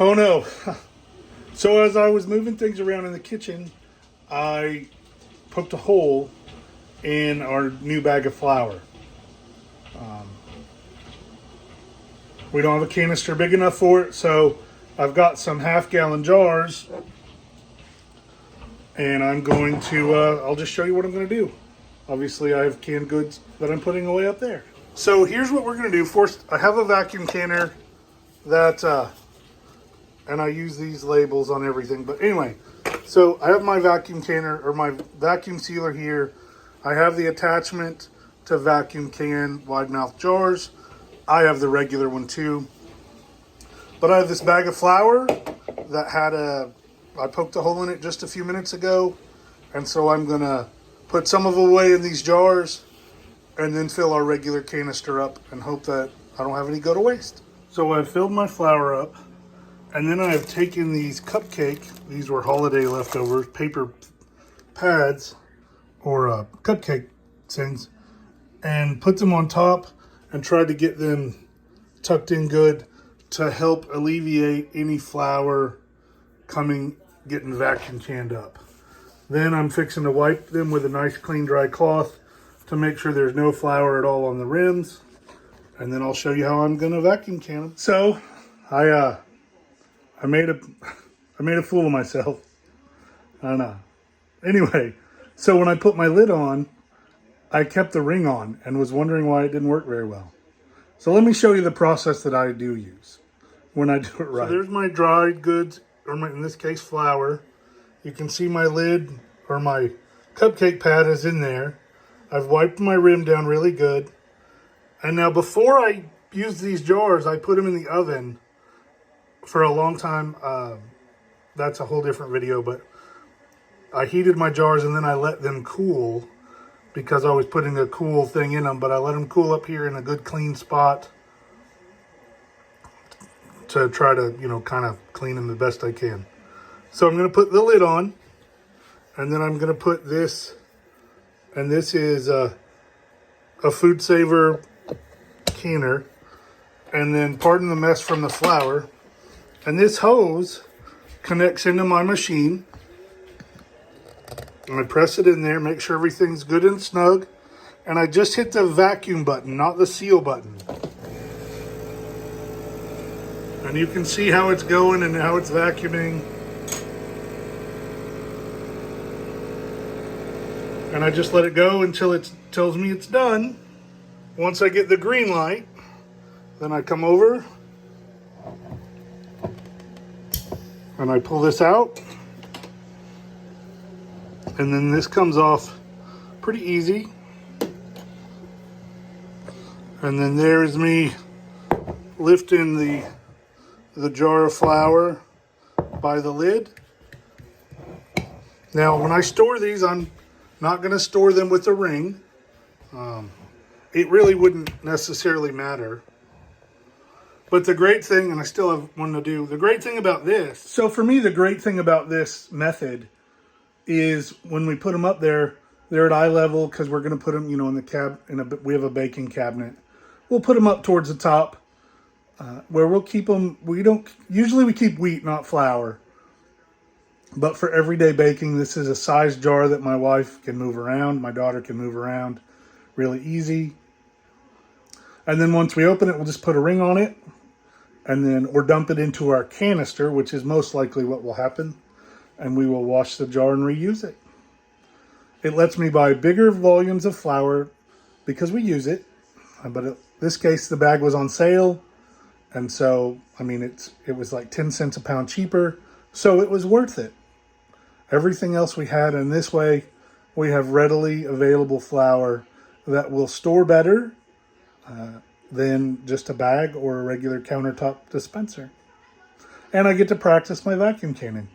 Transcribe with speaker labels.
Speaker 1: Oh no. So as I was moving things around in the kitchen, I poked a hole in our new bag of flour. We don't have a canister big enough for it, so I've got some half-gallon jars, and I'm going to, I'll just show you what I'm going to do. Obviously, I have canned goods that I'm putting away up there. So here's what we're going to do. First, I have a vacuum canner that, and I use these labels on everything. But anyway, so I have my vacuum canner, or my vacuum sealer here. I have the attachment to vacuum can wide mouth jars. I have the regular one too. But I have this bag of flour that had I poked a hole in it just a few minutes ago. And so I'm gonna put some of it away in these jars and then fill our regular canister up and hope that I don't have any go to waste. So I've filled my flour up, and then I've taken these these were holiday leftovers, paper pads or cupcake things, and put them on top and tried to get them tucked in good to help alleviate any flour getting vacuum canned up. Then I'm fixing to wipe them with a nice clean dry cloth to make sure there's no flour at all on the rims. And then I'll show you how I'm gonna vacuum can them. So I made a fool of myself. I don't know. Anyway, so when I put my lid on, I kept the ring on and was wondering why it didn't work very well. So let me show you the process that I do use when I do it right. So there's my dried goods, or in this case flour. You can see my lid, or my cupcake pad is in there. I've wiped my rim down really good. And now before I use these jars, I put them in the oven for a long time. That's a whole different video, but I heated my jars and then I let them cool because I was putting a cool thing in them, but I let them cool up here in a good clean spot to try to, kind of clean them the best I can. So I'm going to put the lid on, and then I'm going to put this, and this is a Food Saver canner, and then pardon the mess from the flour, and this hose connects into my machine. And I press it in there, make sure everything's good and snug. And I just hit the vacuum button, not the seal button. And you can see how it's going and how it's vacuuming. And I just let it go until it tells me it's done. Once I get the green light, then I come over and I pull this out. And then this comes off pretty easy. And then there's me lifting the jar of flour by the lid. Now, when I store these, I'm not going to store them with a ring. It really wouldn't necessarily matter. But the great thing, and I still have one to do, the great thing about this, so for me, the great thing about this method is when we put them up there, they're at eye level because we're going to put them, in the we have a baking cabinet. We'll put them up towards the top where we'll keep them. Usually we keep wheat, not flour. But for everyday baking, this is a size jar that my wife can move around. My daughter can move around really easy. And then once we open it, we'll just put a ring on it or dump it into our canister, which is most likely what will happen. And we will wash the jar and reuse it. It lets me buy bigger volumes of flour because we use it. But in this case, the bag was on sale. And so, it was like 10 cents a pound cheaper. So it was worth it. Everything else we had, and this way we have readily available flour that will store better than just a bag or a regular countertop dispenser. And I get to practice my vacuum canning.